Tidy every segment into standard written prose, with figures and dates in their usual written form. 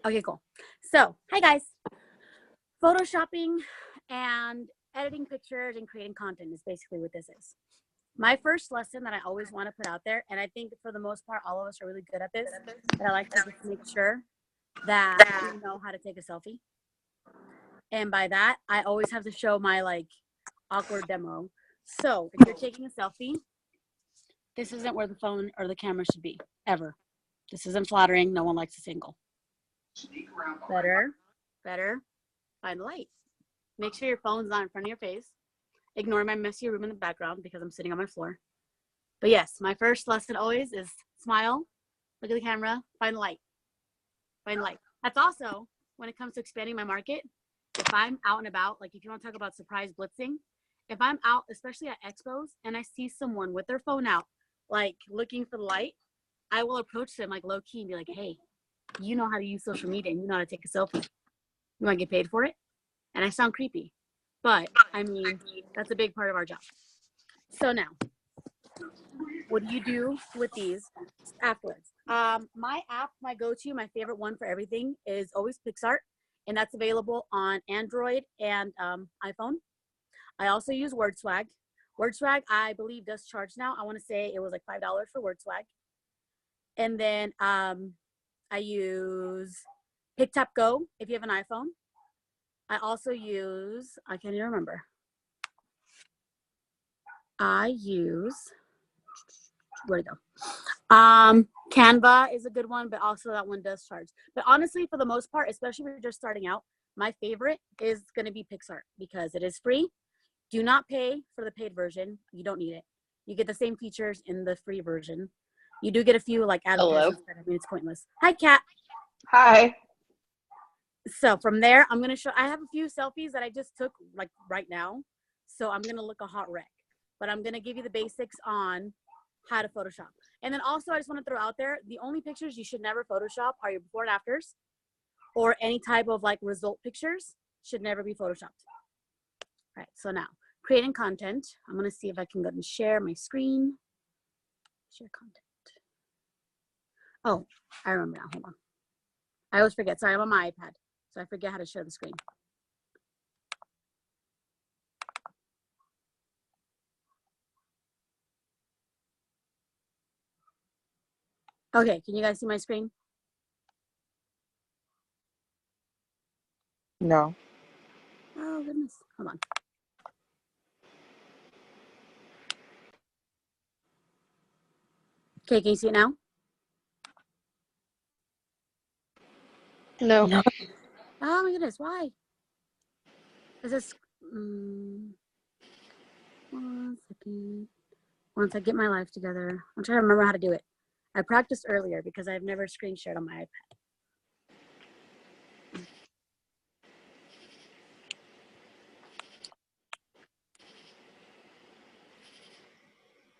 Okay, cool. So, hi guys. Photoshopping and editing pictures and creating content is basically what this is. My first lesson that I always want to put out there, and I think for the most part, all of us are really good at this, but I like to just make sure that you know how to take a selfie. And by that, I always have to show my like awkward demo. So if you're taking a selfie, this isn't where the phone or the camera should be, ever. This isn't flattering. No one likes a single. Better, find the light. Make sure your phone's not in front of your face. Ignore my messy room in the background because I'm sitting on my floor. But yes, my first lesson always is smile, look at the camera, find the light. Find the light. That's also, when it comes to expanding my market, if I'm out and about, like if you want to talk about surprise blitzing, if I'm out, especially at expos, and I see someone with their phone out, like looking for the light, I will approach them like low key and be like, hey, you know how to use social media and you know how to take a selfie. You want to get paid for it? And I sound creepy, but I mean, that's a big part of our job. So now, what do you do with these afterwards? My app, my go-to, my favorite one for everything is always PixArt, and that's available on Android and iPhone. I also use WordSwag. WordSwag, I believe, does charge now. I want to say it was like $5 for WordSwag. And then I use PicTapGo if you have an iPhone. I also use, I can't even remember. I use, where'd it go? Canva is a good one, but also that one does charge. But honestly, for the most part, especially if you're just starting out, my favorite is going to be PixArt because it is free. Do not pay for the paid version. You don't need it. You get the same features in the free version. You do get a few like advertisements, but I mean, it's pointless. Hi, Kat. Hi. So from there, I'm going to show, I have a few selfies that I just took like right now. So I'm going to look a hot wreck, but I'm going to give you the basics on how to Photoshop. And then also I just want to throw out there, the only pictures you should never Photoshop are your before and afters, or any type of like result pictures should never be Photoshopped. All right, so now creating content. I'm going to see if I can go and share my screen. Share content. Oh, I remember now. Hold on. I always forget. Sorry, I'm on my iPad, so I forget how to share the screen. Okay, can you guys see my screen? No. Oh, goodness. Hold on. Okay, can you see it now? No. No. Oh my goodness, why? Is this, 1 second. Once I get my life together, I'm trying to remember how to do it. I practiced earlier because I've never screen shared on my iPad.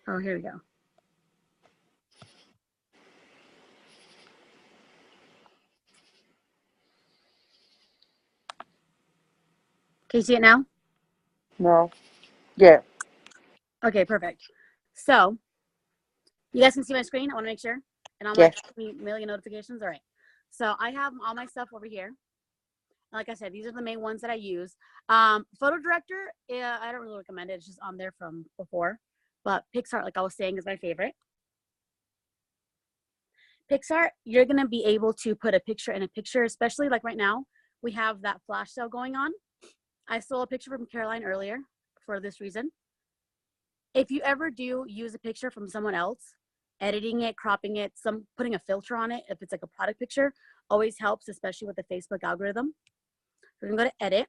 Oh, here we go. Can you see it now? No. Yeah. Okay, perfect. So, you guys can see my screen? I want to make sure. And I'm Yeah. like, million notifications. All right. So, I have all my stuff over here. Like I said, these are the main ones that I use. Photo Director, I don't really recommend it. It's just on there from before. But PixArt, like I was saying, is my favorite. PixArt, you're going to be able to put a picture in a picture, especially like right now, we have that flash sale going on. I stole a picture from Caroline earlier for this reason. If you ever do use a picture from someone else, editing it, cropping it, putting a filter on it, if it's like a product picture, always helps, especially with the Facebook algorithm. We're gonna go to edit.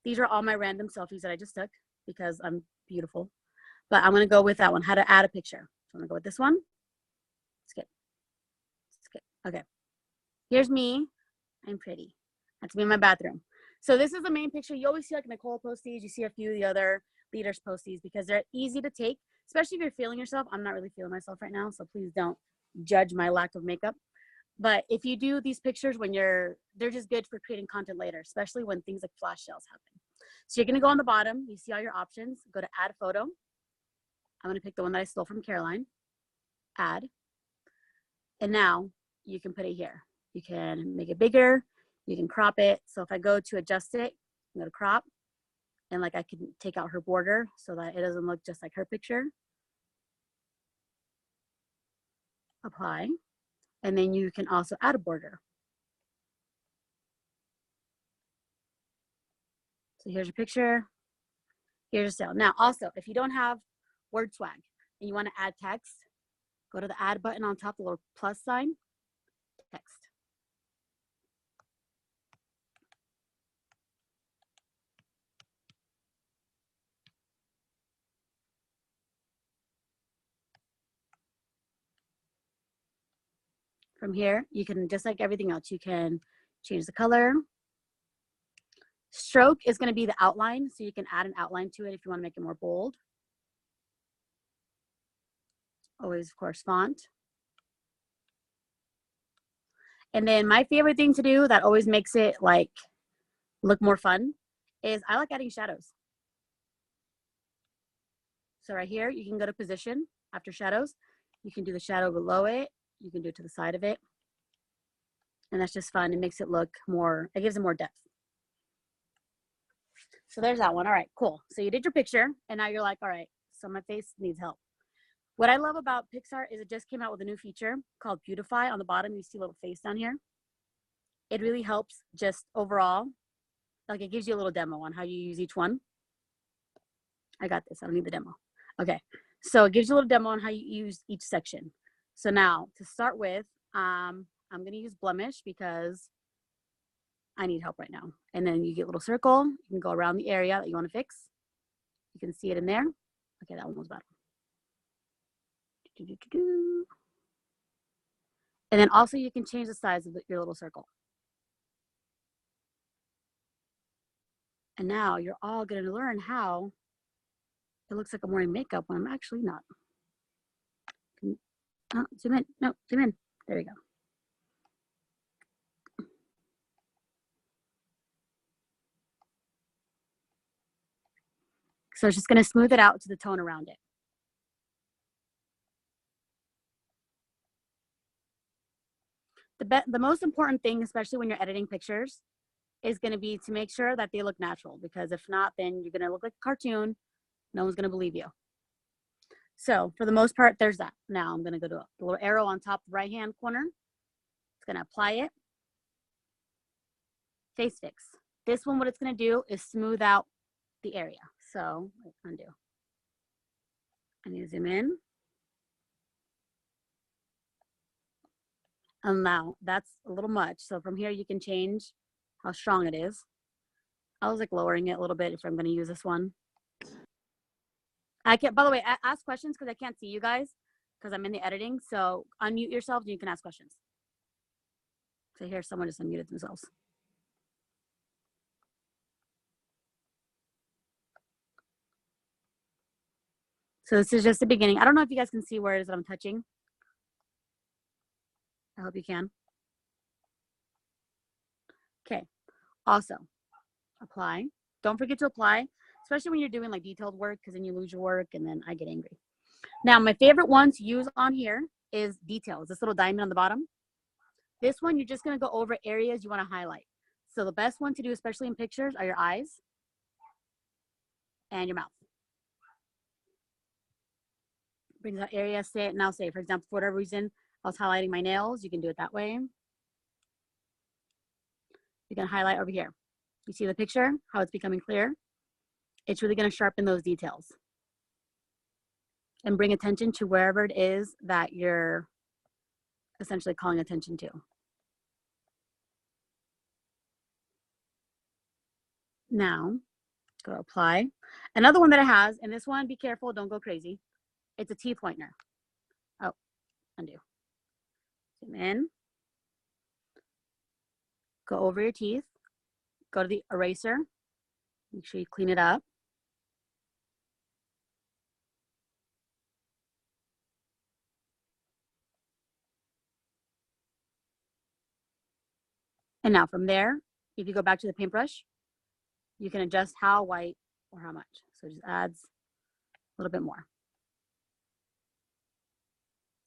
These are all my random selfies that I just took because I'm beautiful. But I'm gonna go with that one, how to add a picture. So I'm gonna go with this one. Skip. Okay. Here's me. I'm pretty. That's me in my bathroom. So this is the main picture. You always see like Nicole post these. You see a few of the other leaders post these because they're easy to take, especially if you're feeling yourself. I'm not really feeling myself right now, so please don't judge my lack of makeup. But if you do these pictures when they're just good for creating content later, especially when things like flash sales happen. So you're gonna go on the bottom, you see all your options, go to add photo. I'm gonna pick the one that I stole from Caroline, add. And now you can put it here. You can make it bigger. You can crop it. So if I go to adjust it, I'm going to crop. And like I can take out her border so that it doesn't look just like her picture. Apply. And then you can also add a border. So here's your picture. Here's your sale. Now also, if you don't have word swag and you want to add text, go to the add button on top, the little plus sign, text. From here, you can, just like everything else, you can change the color. Stroke is going to be the outline, so you can add an outline to it if you want to make it more bold. Always, of course, font. And then my favorite thing to do that always makes it like look more fun is I like adding shadows. So right here, you can go to position after shadows. You can do the shadow below it. You can do it to the side of it. And that's just fun. It makes it look more, it gives it more depth. So there's that one. All right, cool. So you did your picture and now you're like, all right, so my face needs help. What I love about Pixar is it just came out with a new feature called Beautify. On the bottom, you see a little face down here. It really helps just overall. Like it gives you a little demo on how you use each one. I got this. I don't need the demo. Okay. So it gives you a little demo on how you use each section. So now to start with, I'm going to use blemish because I need help right now. And then you get a little circle. You can go around the area that you want to fix. You can see it in there. Okay, that one was better. And then also you can change the size of your little circle. And now you're all going to learn how it looks like I'm wearing makeup when I'm actually not. Oh, zoom in. No, zoom in. There we go. So it's just going to smooth it out to the tone around it. The most important thing, especially when you're editing pictures, is going to be to make sure that they look natural, because if not, then you're going to look like a cartoon. No one's going to believe you. So for the most part, there's that. Now I'm going to go to the little arrow on top right hand corner. It's going to apply it. Face fix. This one, what it's going to do is smooth out the area. So undo. I need to zoom in. And now that's a little much. So from here, you can change how strong it is. I was like lowering it a little bit if I'm going to use this one. I can't, by the way, ask questions because I can't see you guys because I'm in the editing. So unmute yourselves and you can ask questions. So here, someone just unmuted themselves. So this is just the beginning. I don't know if you guys can see where it is that I'm touching. I hope you can. Okay, also apply. Don't forget to apply, especially when you're doing like detailed work, because then you lose your work and then I get angry. Now, my favorite one to use on here is details, this little diamond on the bottom. This one, you're just gonna go over areas you wanna highlight. So the best one to do, especially in pictures, are your eyes and your mouth. Brings out area, say it, now say, for example, for whatever reason, I was highlighting my nails, you can do it that way. You can highlight over here. You see the picture, how it's becoming clear? It's really gonna sharpen those details and bring attention to wherever it is that you're essentially calling attention to. Now, go apply. Another one that it has, and this one, be careful, don't go crazy. It's a teeth whitener. Oh, undo. Zoom in. Go over your teeth. Go to the eraser. Make sure you clean it up. And now from there, if you go back to the paintbrush, you can adjust how white or how much. So it just adds a little bit more.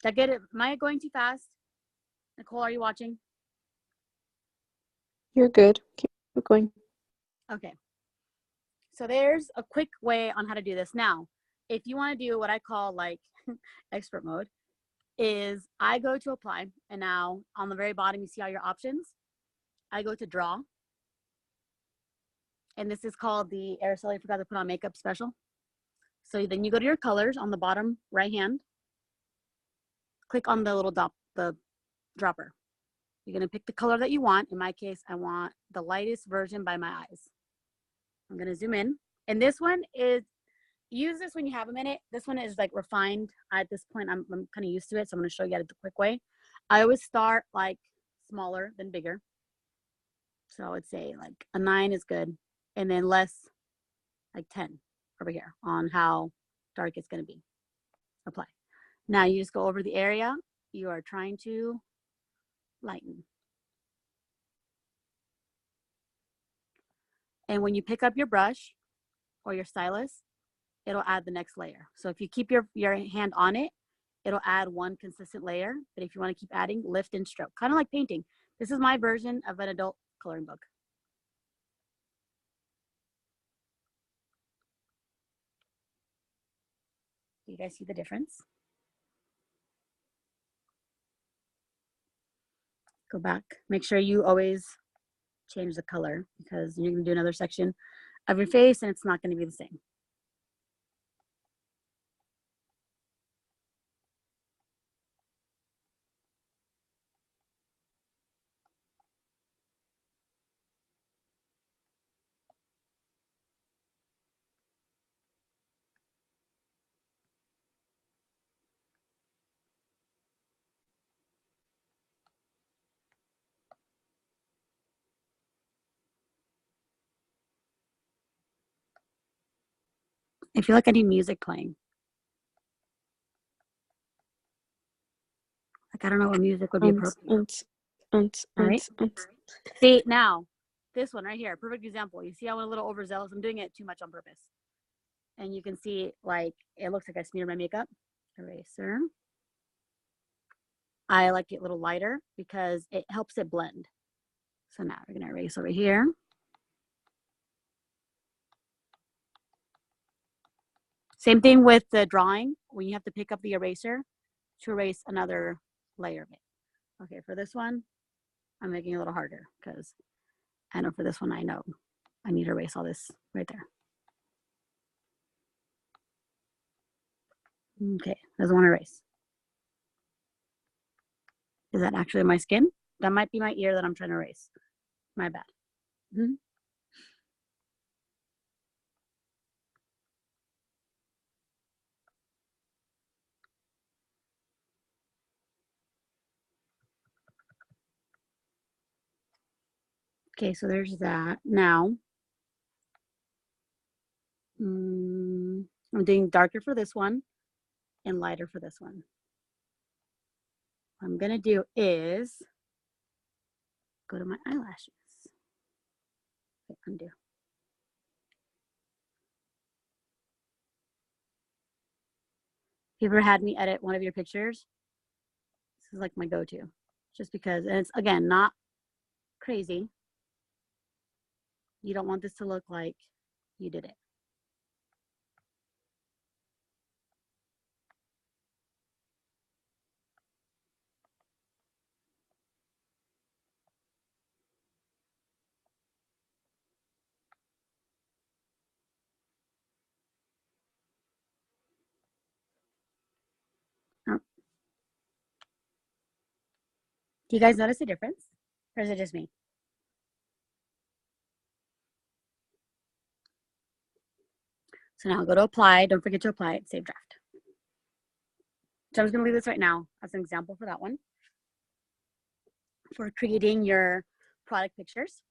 Did I get it? Am I going too fast? Nicole, are you watching? You're good. Keep going. Okay. So there's a quick way on how to do this. Now, if you want to do what I call like expert mode, is I go to apply, and now on the very bottom, you see all your options. I go to draw, and this is called the Aracely forgot to put on makeup special. So then you go to your colors on the bottom right hand, click on the little the dropper. You're gonna pick the color that you want. In my case, I want the lightest version by my eyes. I'm gonna zoom in, and this one is, use this when you have a minute. This one is like refined. At this point, I'm kind of used to it, so I'm gonna show you the quick way. I always start like smaller than bigger. So I would say like a 9 is good, and then less, like 10 over here on how dark it's gonna be. Apply. Now you just go over the area you are trying to lighten. And when you pick up your brush or your stylus, it'll add the next layer. So if you keep your hand on it, it'll add one consistent layer. But if you want to keep adding, lift and stroke, kind of like painting. This is my version of an adult coloring book. Do you guys see the difference? Go back. Make sure you always change the color, because you're going to do another section of your face and it's not going to be the same. I feel like I need music playing. Like, I don't know what music would be appropriate. All right. See, now, this one right here, perfect example. You see how I'm a little overzealous? I'm doing it too much on purpose. And you can see, like, it looks like I smeared my makeup. Eraser. I like it a little lighter because it helps it blend. So now we're going to erase over here. Same thing with the drawing, when you have to pick up the eraser to erase another layer of it. Okay, for this one, I'm making it a little harder because I know for this one, I know I need to erase all this right there. Okay, doesn't want to erase. Is that actually my skin? That might be my ear that I'm trying to erase. My bad. Mm-hmm. Okay, so there's that. Now, I'm doing darker for this one and lighter for this one. What I'm gonna do is go to my eyelashes. Okay, undo. Have you ever had me edit one of your pictures? This is like my go-to, just because, and it's, again, not crazy. You don't want this to look like you did it. Oh. Do you guys notice a difference? Or is it just me? So now I'll go to apply. Don't forget to apply it. Save draft. So I'm just going to leave this right now as an example for that one. For creating your product pictures.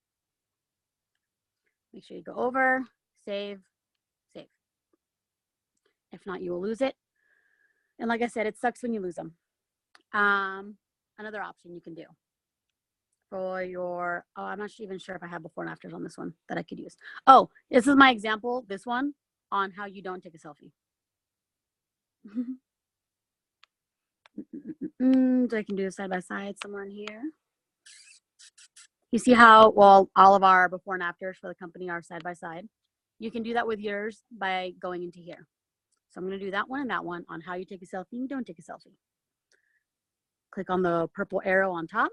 Make sure you go over, save, save. If not, you will lose it. And like I said, it sucks when you lose them. Another option you can do for your, oh, I'm not even sure if I have before and afters on this one that I could use. Oh, this is my example, this one, on how you don't take a selfie. So I can do a side by side somewhere in here. You see how, well, all of our before and afters for the company are side by side. You can do that with yours by going into here. So I'm going to do that one and that one on how you take a selfie and don't take a selfie. Click on the purple arrow on top.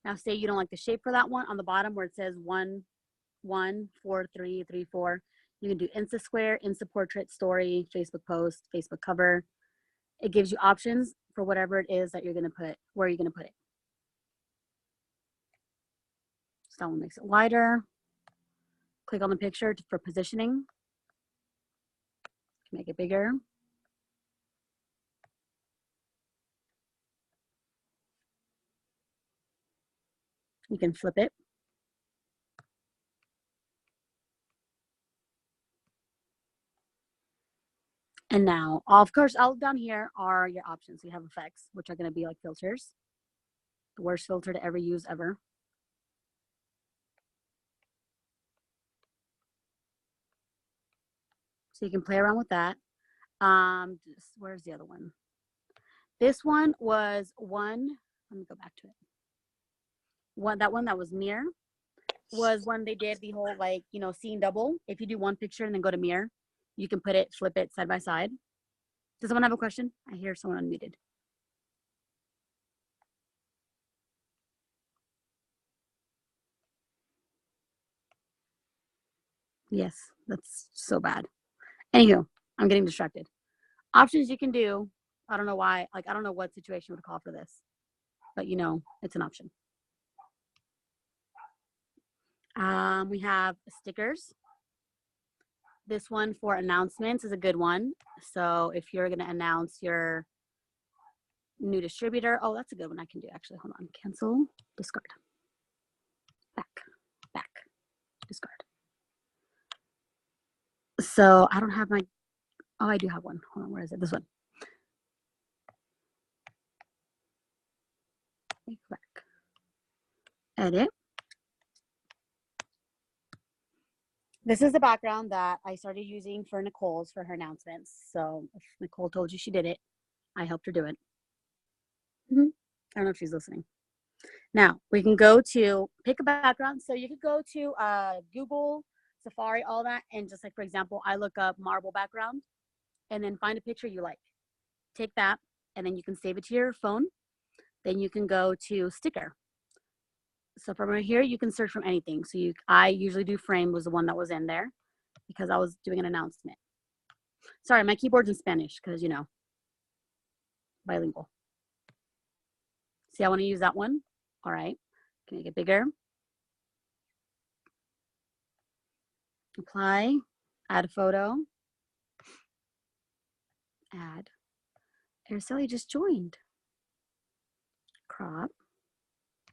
Now say you don't like the shape for that one, on the bottom where it says 1, 1, 4, 3, 3, 4. You can do Insta Square, Insta Portrait, Story, Facebook Post, Facebook Cover. It gives you options for whatever it is that you're going to put, where you're going to put it. So that one makes it wider. Click on the picture for positioning. Make it bigger. You can flip it. And now, of course, all down here are your options. You have effects, which are going to be like filters. The worst filter to ever use ever. So you can play around with that. Where's the other one? This one was one. Let me go back to it. That one that was mirror was when they did the whole, like, you know, seeing double. If you do one picture and then go to mirror, you can put it, flip it side by side. Does someone have a question? I hear someone unmuted. Yes, that's so bad. Anywho, I'm getting distracted. Options you can do. I don't know why. Like, I don't know what situation would call for this, but you know, it's an option. We have stickers. This one for announcements is a good one. So if you're going to announce your new distributor, oh, that's a good one I can do actually. Hold on. Cancel, discard, back, discard. So I don't have my, oh, I do have one. Hold on, where is it? This one. Back. Edit. This is the background that I started using for Nicole's for her announcements. So if Nicole told you she did it, I helped her do it. I don't know if she's listening. Now we can go to pick a background. So you could go to Google, Safari, all that. And just like, for example, I look up marble background and then find a picture you like. Take that and then you can save it to your phone. Then you can go to sticker. So from right here, you can search from anything. So I usually do frame was the one that was in there because I was doing an announcement. Sorry, my keyboard's in Spanish because, you know, bilingual. See, I want to use that one. All right. Can make it bigger. Apply. Add a photo. Add. Aracely just joined. Crop.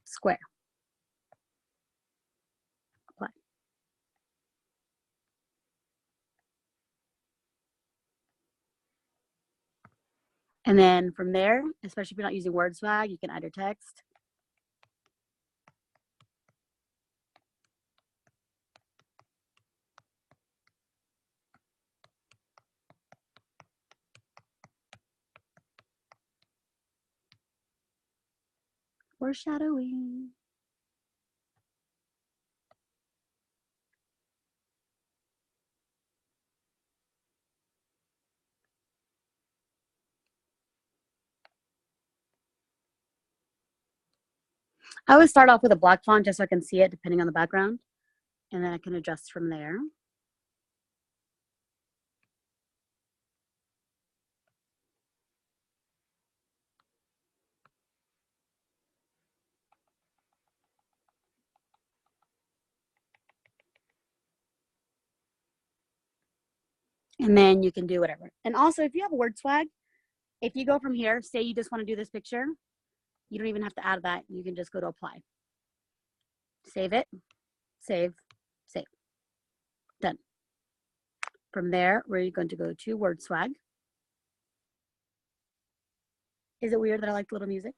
Square. Apply. And then from there, especially if you're not using word swag, you can add your text. Foreshadowing. I always start off with a black font just so I can see it depending on the background. And then I can adjust from there. And then you can do whatever. And also, if you have a word swag, if you go from here, say you just want to do this picture, you don't even have to add that. You can just go to apply. Save it. Save. Save. Done. From there, we're going to go to word swag. Is it weird that I like little music?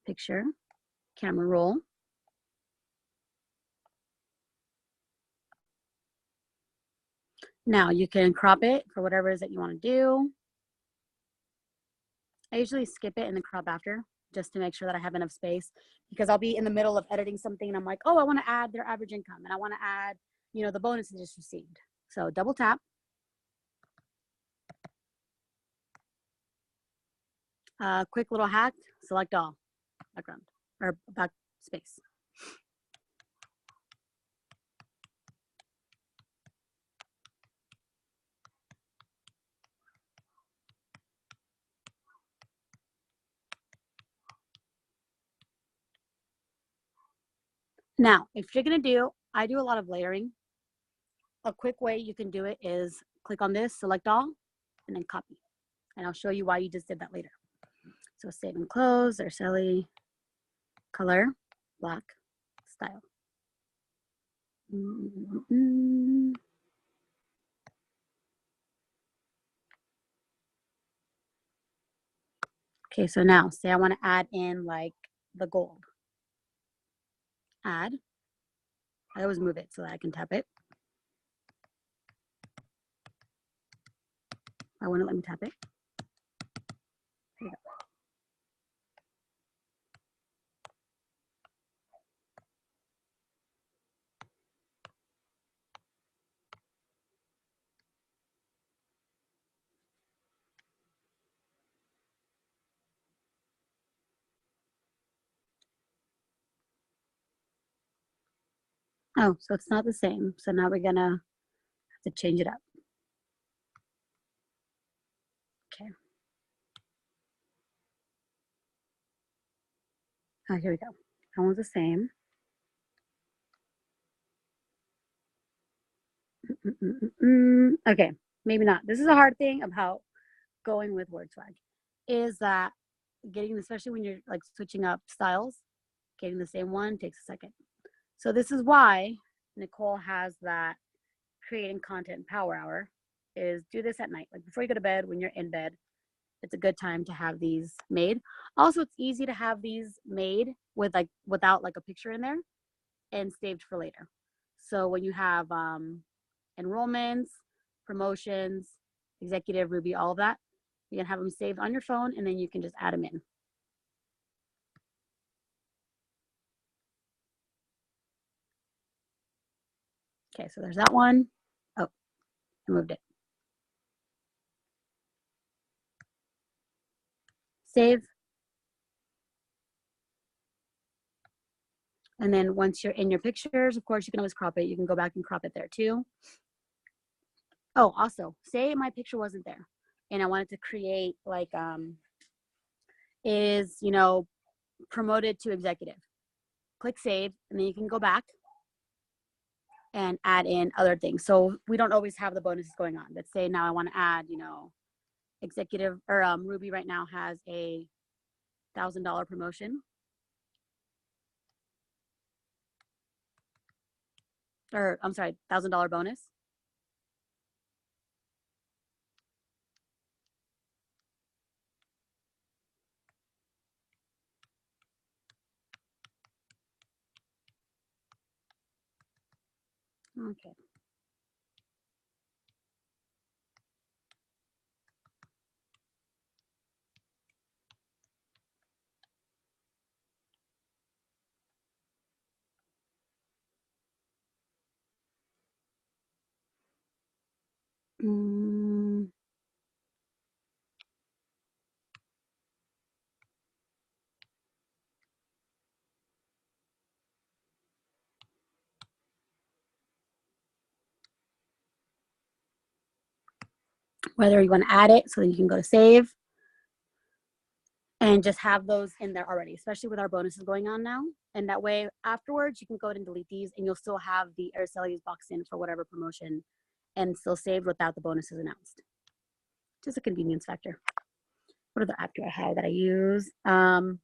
Picture. Camera roll. Now you can crop it for whatever it is that you want to do. I usually skip it and then crop after. just to make sure that I have enough space, because I'll be in the middle of editing something and I'm like, oh, I want to add their average income and I want to add, you know, the bonuses just received. So double tap. Quick little hack, select all, background, or backspace. Now, if you're going to do, I do a lot of layering. A quick way you can do it is click on this, select all, and then copy. And I'll show you why you just did that later. So save and close, Aracely, color, black, style. Okay, so now say I want to add in like the gold. Add. I always move it so that I can tap it. I want to let me tap it. There you go. Oh, so it's not the same. So now we're gonna have to change it up. Okay. Oh, here we go. That one's the same. Okay, maybe not. This is a hard thing about going with word swag, is that getting, especially when you're like switching up styles, getting the same one takes a second. So this is why Nicole has that creating content power hour, is do this at night, like before you go to bed. When you're in bed, it's a good time to have these made. Also, it's easy to have these made with like without like a picture in there and saved for later. So when you have enrollments, promotions, executive, Ruby, all of that, you can have them saved on your phone and then you can just add them in. Okay, so there's that one. Oh, I moved it. Save. And then once you're in your pictures, of course, you can always crop it. You can go back and crop it there too. Oh, also, say my picture wasn't there and I wanted to create like, is, you know, promoted to executive. Click save, and then you can go back and add in other things. So we don't always have the bonuses going on. Let's say now I want to add, you know, executive, or Ruby right now has a $1,000 promotion. Or I'm sorry, $1,000 bonus. Okay. Whether you want to add it, so that you can go to save and just have those in there already, especially with our bonuses going on now. And that way afterwards you can go ahead and delete these and you'll still have the Aracely's box in for whatever promotion and still saved without the bonuses announced. Just a convenience factor. What other app do I have that I use? Canva,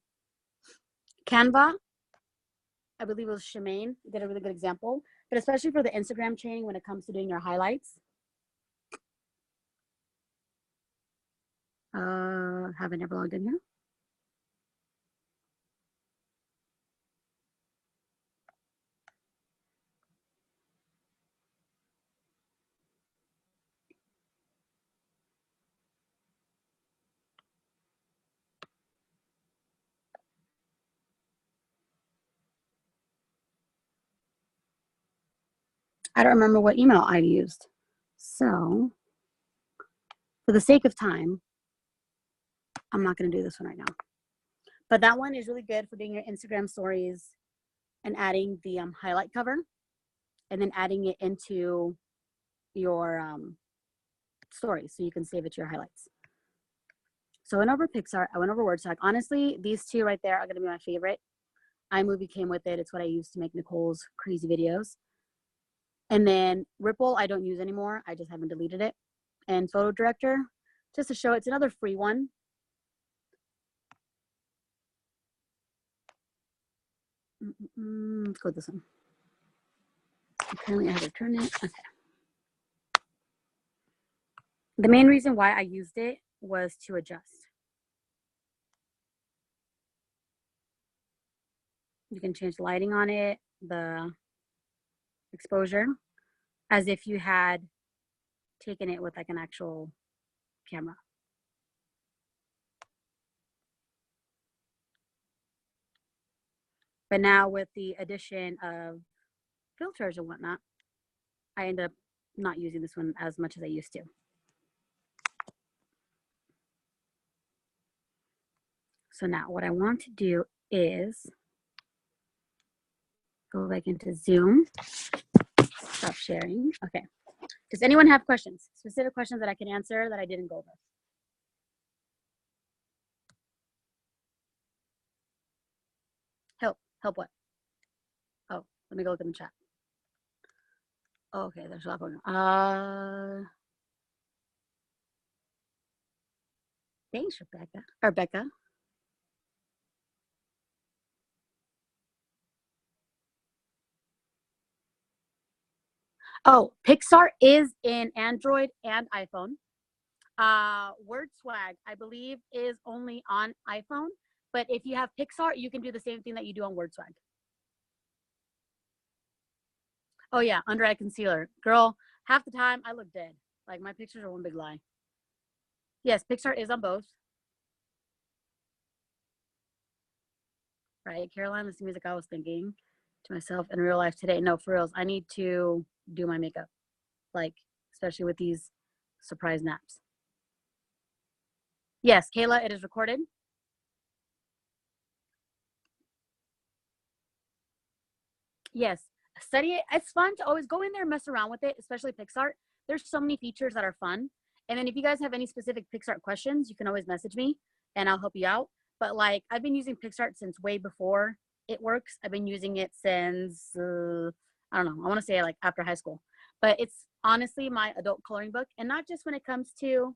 I believe it was Shemaine, did a really good example, but especially for the Instagram chain when it comes to doing your highlights. Haven't ever logged in here. I don't remember what email I used. So for the sake of time, I'm not going to do this one right now. But that one is really good for doing your Instagram stories and adding the highlight cover and then adding it into your stories so you can save it to your highlights. So I went over Pixar, I went over WordStack. Honestly, these two right there are going to be my favorite. iMovie came with it. It's what I use to make Nicole's crazy videos. And then Ripple, I don't use anymore. I just haven't deleted it. And Photo Director, just to show it's another free one. Let's go with this one. Apparently I have to turn it. Okay. The main reason why I used it was to adjust. You can change the lighting on it, the exposure, as if you had taken it with like an actual camera. But now with the addition of filters and whatnot, I end up not using this one as much as I used to. So now what I want to do is go back into Zoom, stop sharing. Okay. Does anyone have questions, specific questions that I can answer that I didn't go over? Help what? Oh, let me go look in the chat. Oh, okay, there's a lot going on. Thanks, Rebecca. Or Becca. Oh, Pixar is in Android and iPhone. WordSwag, I believe, is only on iPhone. But if you have Pixar, you can do the same thing that you do on WordSwag. Oh yeah, under eye concealer. Girl, half the time I look dead. Like my pictures are one big lie. Yes, Pixar is on both. Right, Caroline, this music I was thinking to myself in real life today. No, for reals, I need to do my makeup. Like, especially with these surprise naps. Yes, Kayla, it is recorded. Yes, study it. It's fun to always go in there and mess around with it, especially Pixar. There's so many features that are fun. And then if you guys have any specific Pixar questions, you can always message me and I'll help you out. But like, I've been using Pixar since way before it works. I've been using it since, I don't know, I want to say like after high school. But it's honestly my adult coloring book. And not just when it comes to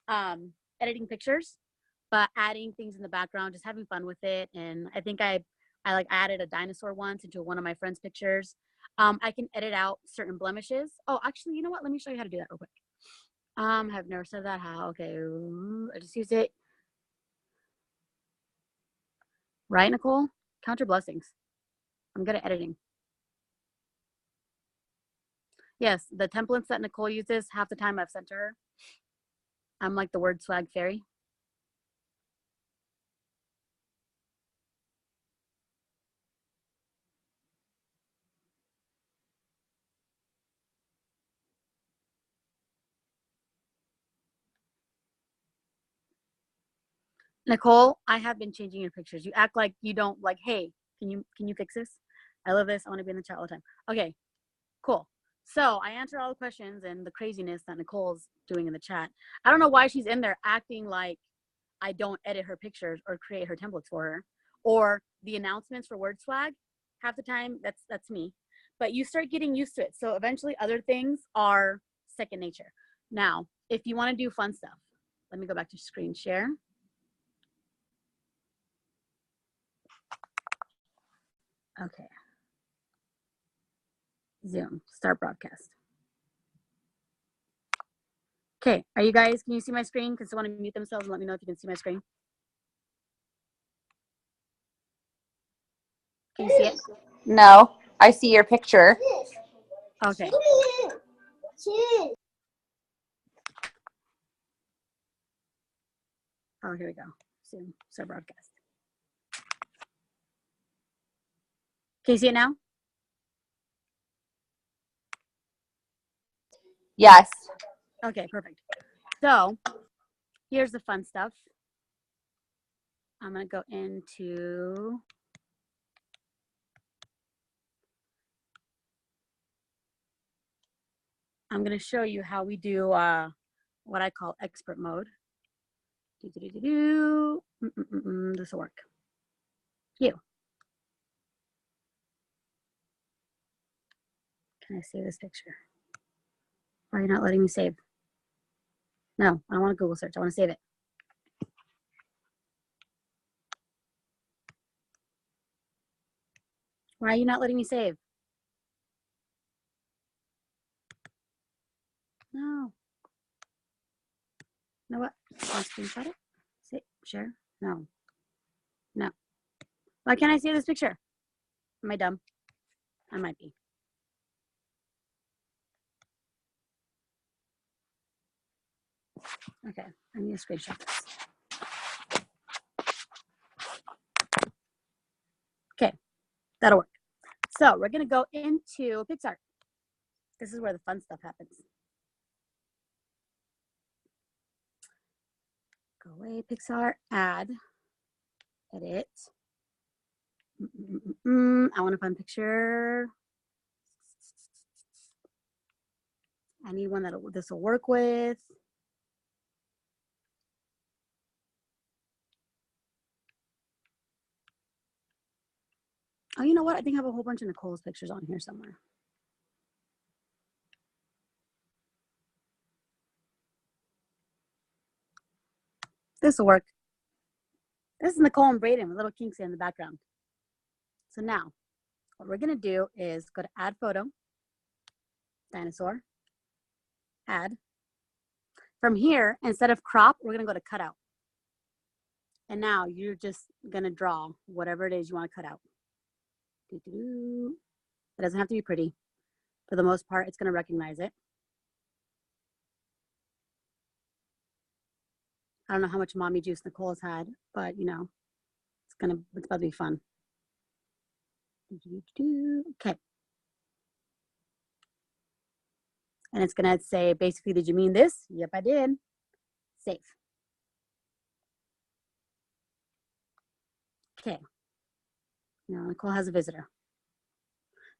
editing pictures, but adding things in the background, just having fun with it. And I think I like added a dinosaur once into one of my friend's pictures. I can edit out certain blemishes. Oh, actually, you know what? Let me show you how to do that real quick. I've never said that. How? Okay, I just used it. Right, Nicole? Count your blessings. I'm good at editing. Yes, the templates that Nicole uses, half the time I've sent to her. I'm like the word swag fairy. Nicole, I have been changing your pictures. You act like you don't like, hey, can you fix this? I love this. I want to be in the chat all the time. Okay, cool. So I answered all the questions and the craziness that Nicole's doing in the chat. I don't know why she's in there acting like I don't edit her pictures or create her templates for her, or the announcements for WordSwag. Half the time, that's me. But you start getting used to it. So eventually, other things are second nature. Now, if you want to do fun stuff, let me go back to screen share. Okay. Zoom, start broadcast. Okay, are you guys, can you see my screen? Can someone mute themselves and let me know if you can see my screen? Can you see it? No, I see your picture. Okay. Oh, here we go. Zoom, start broadcast. Can you see it now? Yes. Okay, perfect. So here's the fun stuff. I'm going to go into I'm going to show you how we do what I call expert mode. This will work. You. Can I save this picture? Why are you not letting me save? No, I don't want to Google search. I want to save it. Why are you not letting me save? No. You know what? Can I screenshot it? Say, share? No. No. Why can't I see this picture? Am I dumb? I might be. Okay, I need to screenshot this. Okay, that'll work. So we're gonna go into PixArt. This is where the fun stuff happens. Go away, PixArt, add, edit. I want to find a picture. I need one that this will work with. Oh, you know what? I think I have a whole bunch of Nicole's pictures on here somewhere. This will work. This is Nicole and Brayden with little Kinksy in the background. So now, what we're gonna do is go to add photo, dinosaur, add. From here, instead of crop, we're gonna go to cutout. And now you're just gonna draw whatever it is you wanna cut out. It doesn't have to be pretty. For the most part, it's gonna recognize it. I don't know how much mommy juice Nicole's had, but you know, it's about to be fun. Okay. And it's gonna say, basically, did you mean this? Yep, I did. Save. Okay. Now Nicole has a visitor.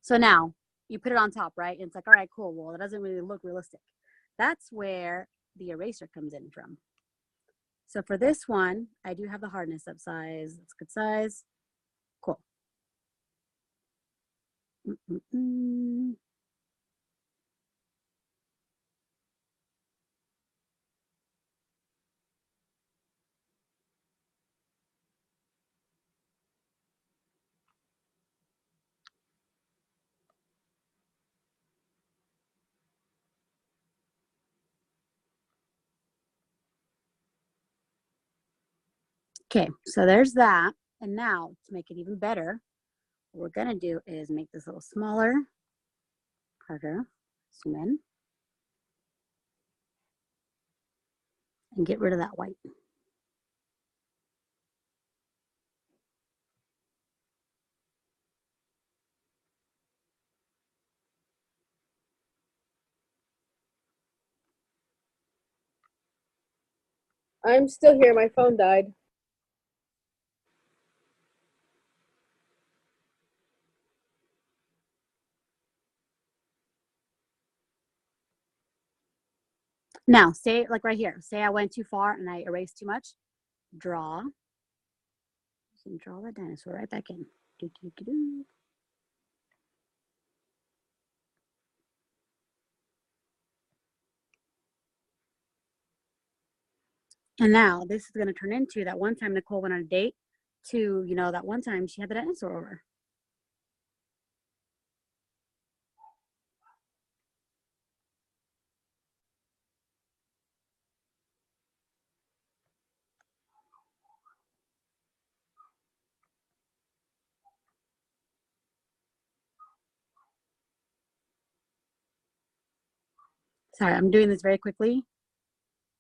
So now you put it on top, right? And it's like, all right, cool. Well, it doesn't really look realistic. That's where the eraser comes in from. So for this one, I do have the hardness up size. It's good size. Cool. Okay, so there's that. And now to make it even better, what we're gonna do is make this a little smaller, harder, zoom in, and get rid of that white. I'm still here. My phone died. Now, say like right here, say I went too far and I erased too much, draw. You can draw that dinosaur right back in. And now this is going to turn into that one time Nicole went on a date to, you know, that one time she had the dinosaur over. Sorry, I'm doing this very quickly.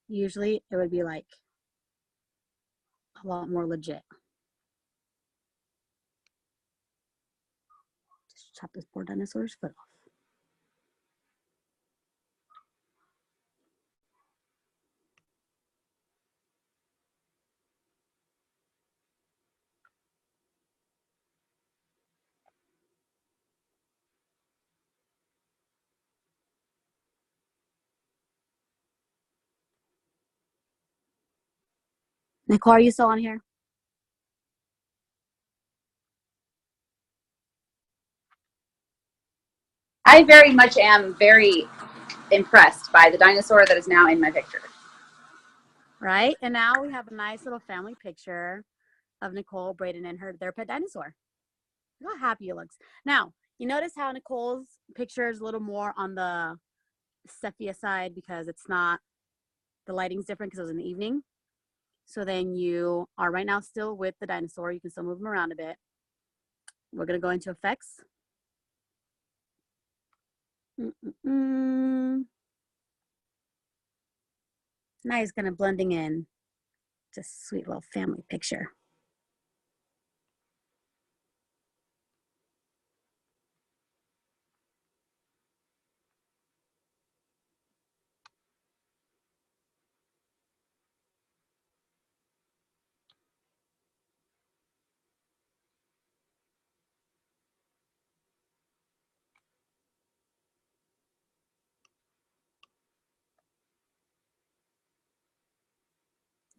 Usually it would be like a lot more legit. Just chop this poor dinosaur's foot off. Nicole, are you still on here? I very much am very impressed by the dinosaur that is now in my picture. Right? And now we have a nice little family picture of Nicole, Braden, and their pet dinosaur. Look how happy it looks. Now, you notice how Nicole's picture is a little more on the sepia side because it's not, the lighting's different because it was in the evening. So then you are right now still with the dinosaur. You can still move him around a bit. We're going to go into effects. Nice, kind of blending in. Just a sweet little family picture.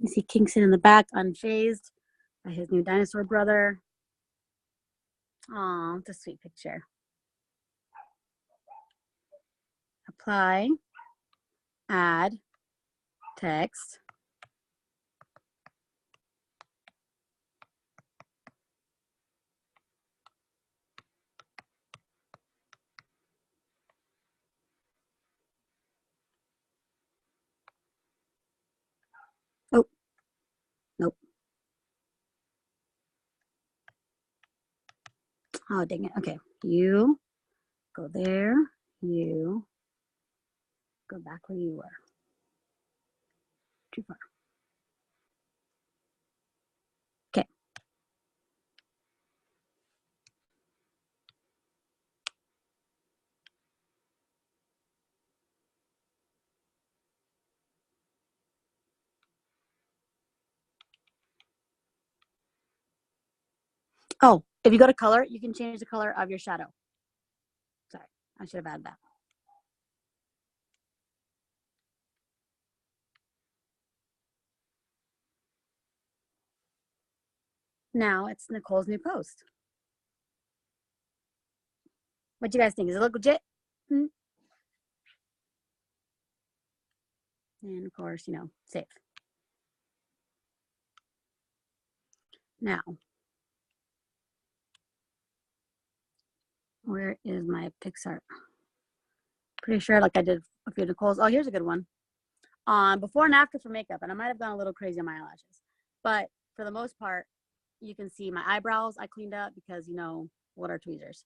You see Kingston in the back, unfazed by his new dinosaur brother. Aw, it's a sweet picture. Apply, add, text. Oh, nope. Oh, dang it. Okay, you go there, you go back where you were. Too far. Okay. Oh, if you go to color, you can change the color of your shadow. Sorry, I should have added that. Now it's Nicole's new post. What do you guys think? Does it look legit? And of course, you know, save. Now, where is my Pixar? Pretty sure like I did a few Nicole's. Oh, here's a good one. Before and after for makeup, and I might have gone a little crazy on my eyelashes, but for the most part, you can see my eyebrows I cleaned up because, you know, what are tweezers?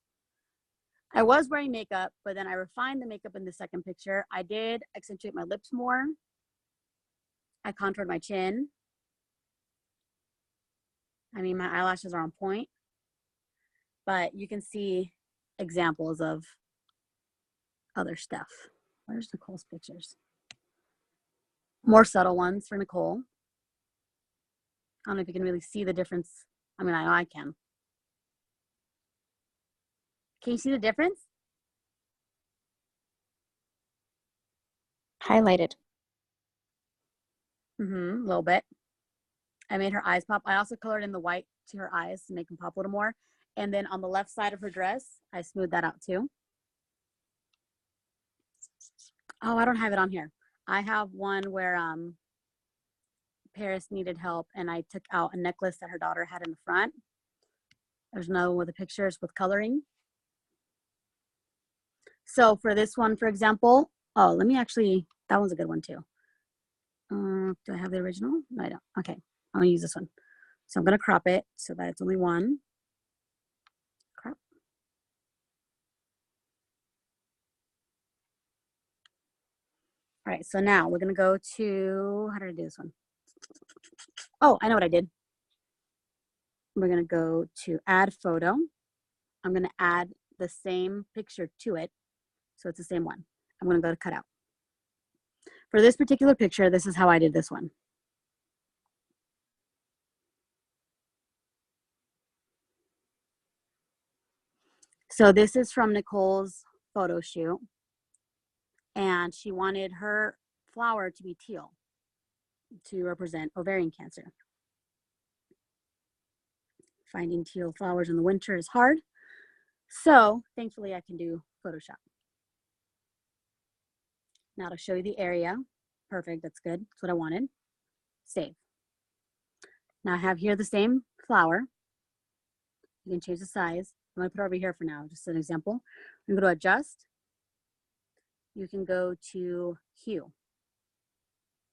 I was wearing makeup, but then I refined the makeup in the second picture. I did accentuate my lips more. I contoured my chin. I mean, my eyelashes are on point, but you can see examples of other stuff. Where's Nicole's pictures? More subtle ones for Nicole. I don't know if you can really see the difference. I mean, I know I can. Can you see the difference? Highlighted. A little bit. I made her eyes pop. I also colored in the white to her eyes to make them pop a little more. And then on the left side of her dress, I smoothed that out too. Oh, I don't have it on here. I have one where Paris needed help and I took out a necklace that her daughter had in the front. There's another one with the pictures with coloring. So for this one, for example, oh, let me actually, that one's a good one too. Do I have the original? No, I don't. Okay, I'm gonna use this one. So I'm gonna crop it so that it's only one. Crop. All right, so now we're gonna go to, how did I do this one? Oh, I know what I did. We're gonna go to add photo. I'm gonna add the same picture to it. So it's the same one. I'm gonna go to cutout. For this particular picture, this is how I did this one. So this is from Nicole's photo shoot. And she wanted her flower to be teal to represent ovarian cancer. Finding teal flowers in the winter is hard. So thankfully I can do Photoshop. Now to show you the area. Perfect, that's good. That's what I wanted. Save. Now I have here the same flower. You can change the size. I'm going to put it over here for now, just an example. I'm going to go to adjust. You can go to hue.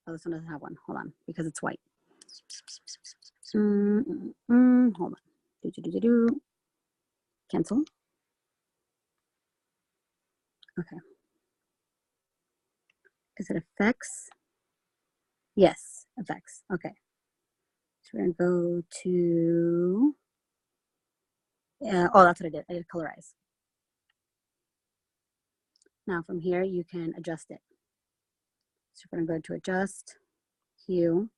Oh, this one doesn't have one. Hold on, because it's white. Hold on. Cancel. Okay. Is it effects? Yes, effects. Okay. So we're going to go to, oh, that's what I did. I did colorize. Now from here, you can adjust it. So we're going to go to adjust, hue,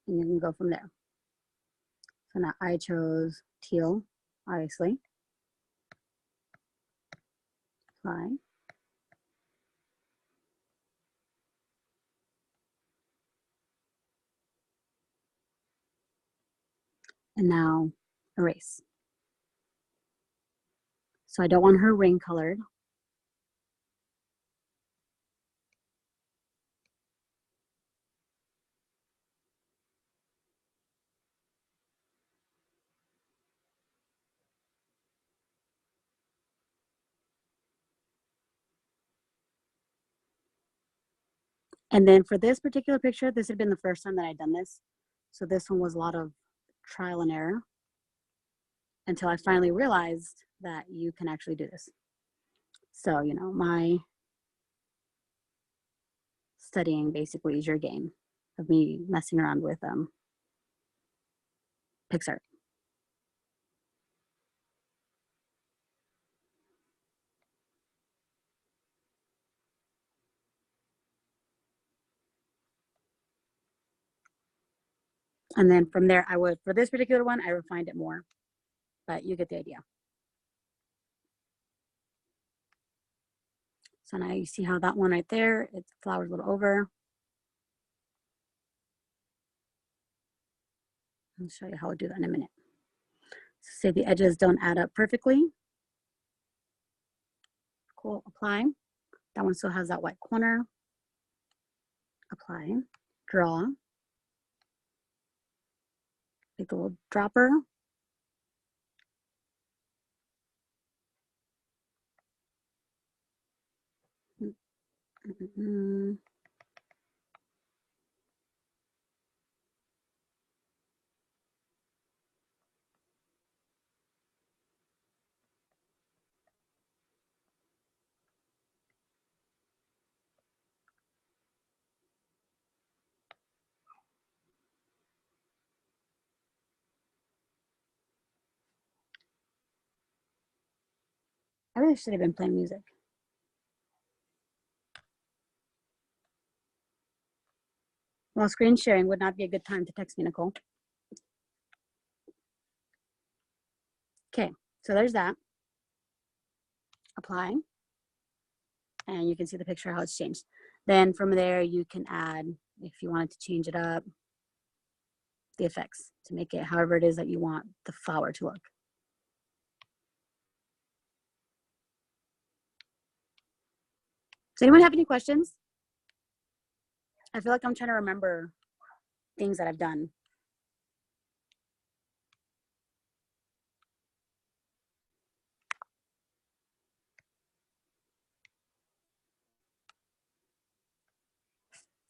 and you can go from there. So now I chose teal, obviously. Apply. And now erase. So I don't want her ring colored. And then for this particular picture, this had been the first time that I'd done this. So this one was a lot of trial and error until I finally realized that you can actually do this. So, you know, my studying basically is your game of me messing around with Pixar. And then from there, I would, for this particular one, I refined it more, but you get the idea. So now you see how that one right there, it's flowers a little over. I'll show you how I'll do that in a minute. So say the edges don't add up perfectly. Cool, apply. That one still has that white corner. Apply, draw. Take the little dropper. I really should have been playing music. While screen sharing would not be a good time to text me, Nicole. Okay, so there's that. Apply. And you can see the picture, how it's changed. Then from there, you can add, if you wanted to change it up, the effects to make it however it is that you want the flower to look. Does anyone have any questions? I feel like I'm trying to remember things that I've done.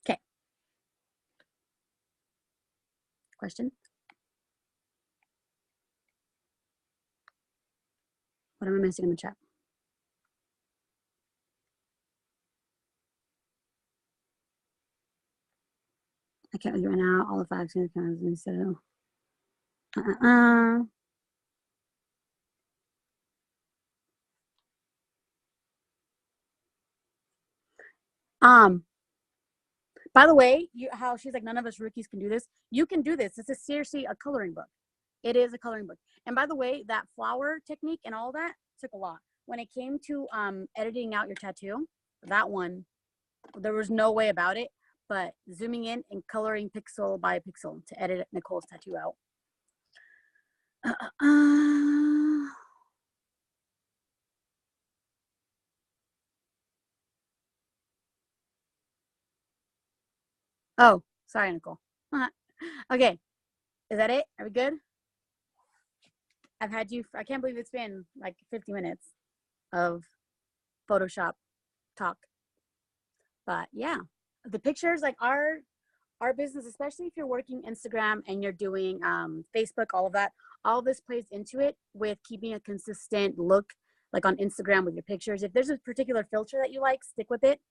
Okay. Question? What am I missing in the chat? I can't read right now. All the facts and accounts, so. By the way, how she's like, none of us rookies can do this. You can do this. This is seriously a coloring book. It is a coloring book. And by the way, that flower technique and all that took a lot. When it came to editing out your tattoo, that one, there was no way about it. but zooming in and coloring pixel by pixel to edit Nicole's tattoo out. Oh, sorry, Nicole. Okay, is that it? Are we good? I've had you, I can't believe it's been like 50 minutes of Photoshop talk. But yeah, the pictures, like our business, especially if you're working Instagram and you're doing Facebook, all of that, all of this plays into it with keeping a consistent look, like on Instagram with your pictures. If there's a particular filter that you like, stick with it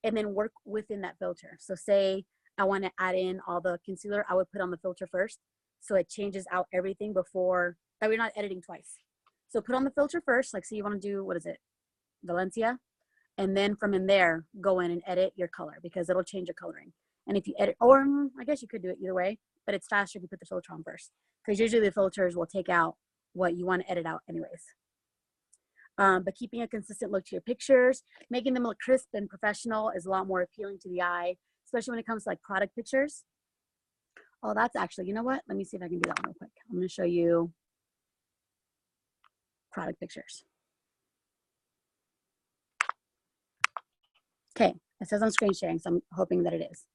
and then work within that filter. So say I want to add in all the concealer, I would put on the filter first, so it changes out everything before, that we're not editing twice. So put on the filter first, like say you want to do, what is it, Valencia, and then from in there, go in and edit your color, because it'll change your coloring. And if you edit, or I guess you could do it either way, but it's faster if you put the filter on first, because usually the filters will take out what you want to edit out anyways. But keeping a consistent look to your pictures, making them look crisp and professional is a lot more appealing to the eye, especially when it comes to like product pictures. Oh, that's actually, you know what? Let me see if I can do that one real quick. I'm going to show you product pictures. Okay, it says I'm screen sharing, so I'm hoping that it is.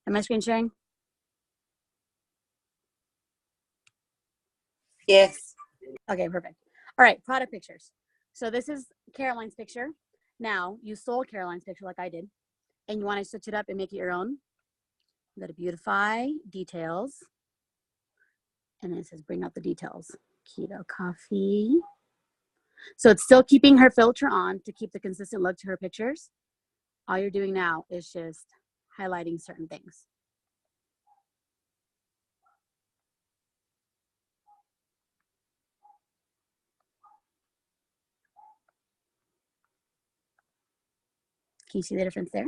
Am I screen sharing? Yes. Okay, perfect. All right, product pictures. So this is Caroline's picture. Now, you stole Caroline's picture like I did, and you want to switch it up and make it your own. You go to Beautify, Details, and then it says Bring out the details. Keto Coffee. So it's still keeping her filter on to keep the consistent look to her pictures. All you're doing now is just highlighting certain things. Can you see the difference there?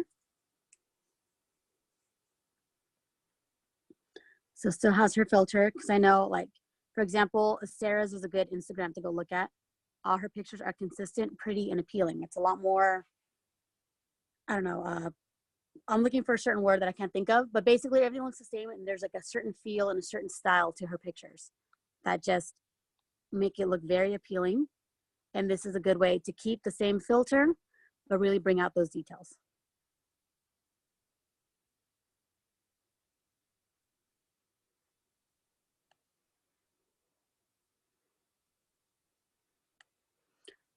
So still has her filter, because I know, like, for example, Sarah's is a good Instagram to go look at. All her pictures are consistent, pretty, and appealing. It's a lot more, I don't know, I'm looking for a certain word that I can't think of, but basically everything looks the same, and there's like a certain feel and a certain style to her pictures that just make it look very appealing. And this is a good way to keep the same filter, but really bring out those details.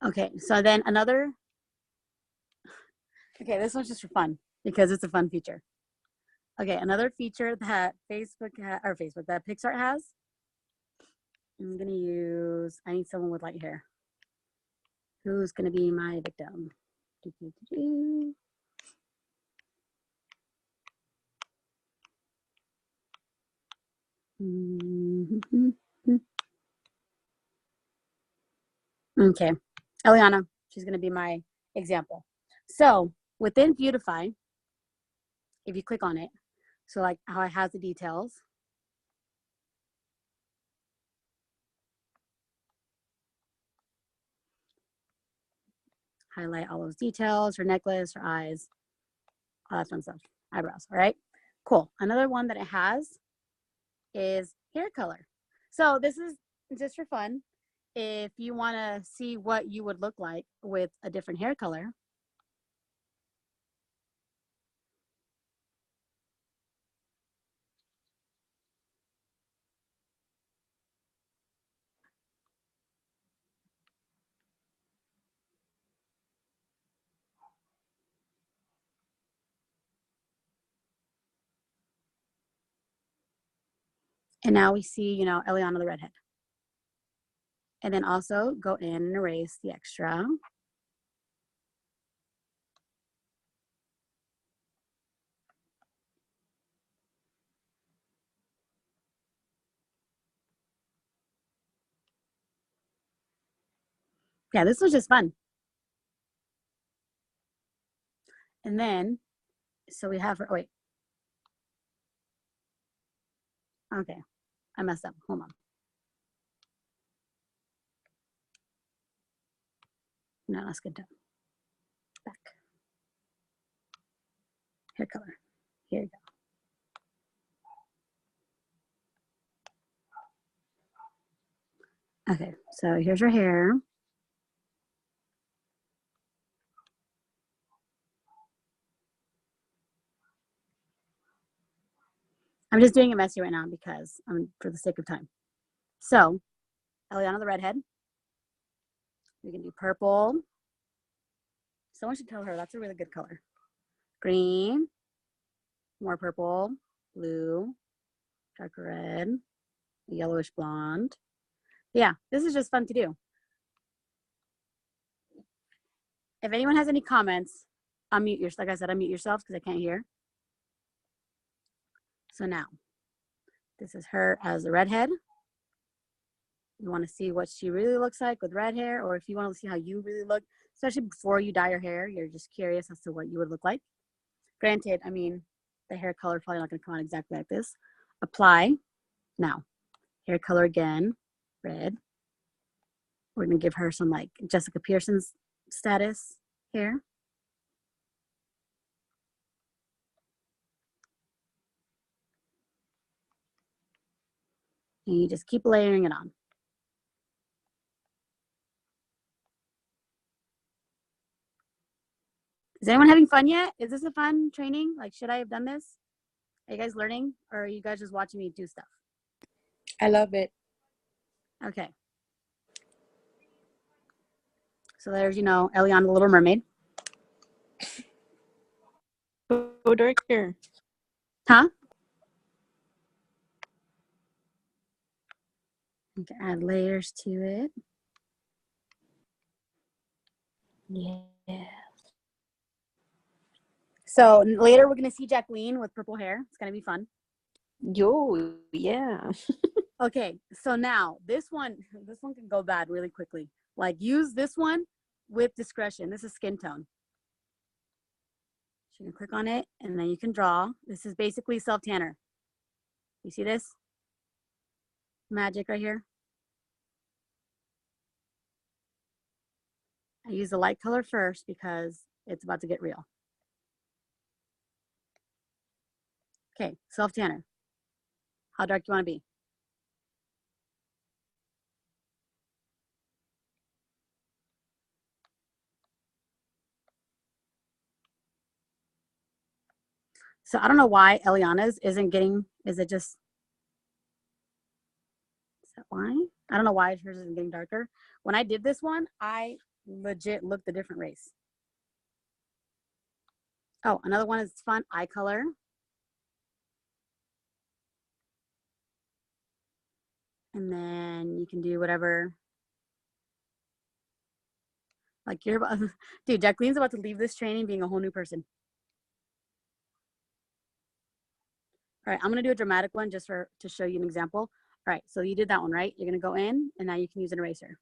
Okay, so then another, okay, this one's just for fun because it's a fun feature. Okay, another feature that that Pixar has, I'm gonna use, I need someone with light hair. Who's gonna be my victim? Okay, Eliana, she's gonna be my example. So within Beautify, if you click on it, so like how it has the details, highlight all those details, her necklace, her eyes, all that fun stuff, eyebrows, all right? Cool. Another one that it has is hair color. So this is just for fun. If you want to see what you would look like with a different hair color, and now we see, you know, Eliana the redhead. And then also go in and erase the extra. Yeah, this was just fun. And then, so we have her, oh wait. Okay, I messed up, hold on. No, that's good. Back. Hair color. Here you go. Okay, so here's her hair. I'm just doing it messy right now because I'm for the sake of time. So, Eliana the redhead. We can do purple. Someone should tell her that's a really good color. Green, more purple, blue, darker red, yellowish blonde. Yeah, this is just fun to do. If anyone has any comments, unmute yourself. Like I said, unmute yourselves because I can't hear. So now, this is her as a redhead. You want to see what she really looks like with red hair, or if you want to see how you really look, especially before you dye your hair, you're just curious as to what you would look like. Granted, I mean, the hair color probably not going to come out exactly like this. Apply. Now, hair color again, red. We're going to give her some like Jessica Pearson's status hair. And you just keep layering it on. Is anyone having fun yet? Is this a fun training? Like, should I have done this? Are you guys learning, or are you guys just watching me do stuff? I love it. Okay. So there's, Eliana the Little Mermaid. Go darker. Huh? You can add layers to it. Yeah. So later we're going to see Jacqueline with purple hair. It's going to be fun. Yo, yeah. Okay, so now this one can go bad really quickly. Like, use this one with discretion. This is skin tone. So you can click on it and then you can draw. This is basically self-tanner. You see this? Magic right here. I use the light color first because it's about to get real. Okay, self-tanner. How dark do you want to be? So I don't know why Eliana's isn't getting, is that why? I don't know why hers isn't getting darker. When I did this one, I legit looked a different race. Oh, another one is fun, eye color. And then you can do whatever. Like you're about, dude, Jacqueline's about to leave this training being a whole new person. All right, I'm gonna do a dramatic one just to show you an example. All right, so you did that one, right? You're gonna go in and now you can use an eraser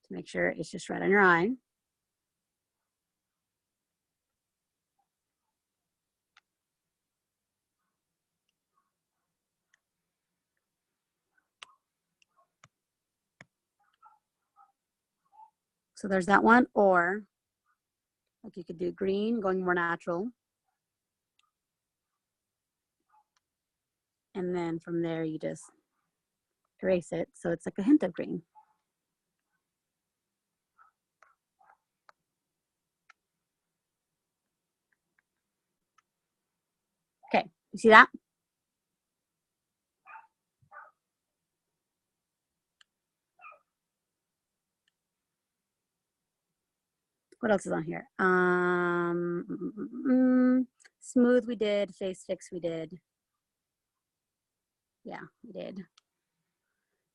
to make sure it's just right on your eye. So there's that one, or like you could do green, going more natural. And then from there, you just erase it. So it's like a hint of green. Okay, you see that? What else is on here? Smooth we did, face fix we did. Yeah, we did.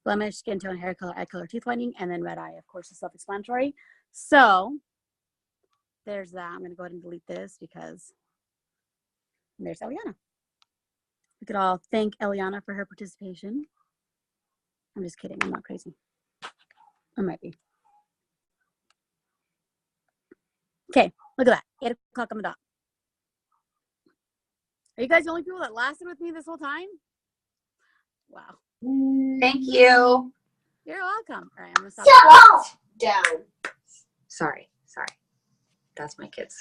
Blemish, skin tone, hair color, eye color, teeth whitening, and then red eye, of course, is self-explanatory. So there's that. I'm gonna go ahead and delete this because there's Eliana. We could all thank Eliana for her participation. I'm just kidding, I'm not crazy. I might be. Okay, look at that, 8 o'clock on the dot. Are you guys the only people that lasted with me this whole time? Wow. Thank you. You're welcome. All right, I'm gonna stop. Down. Sorry. That's my kids.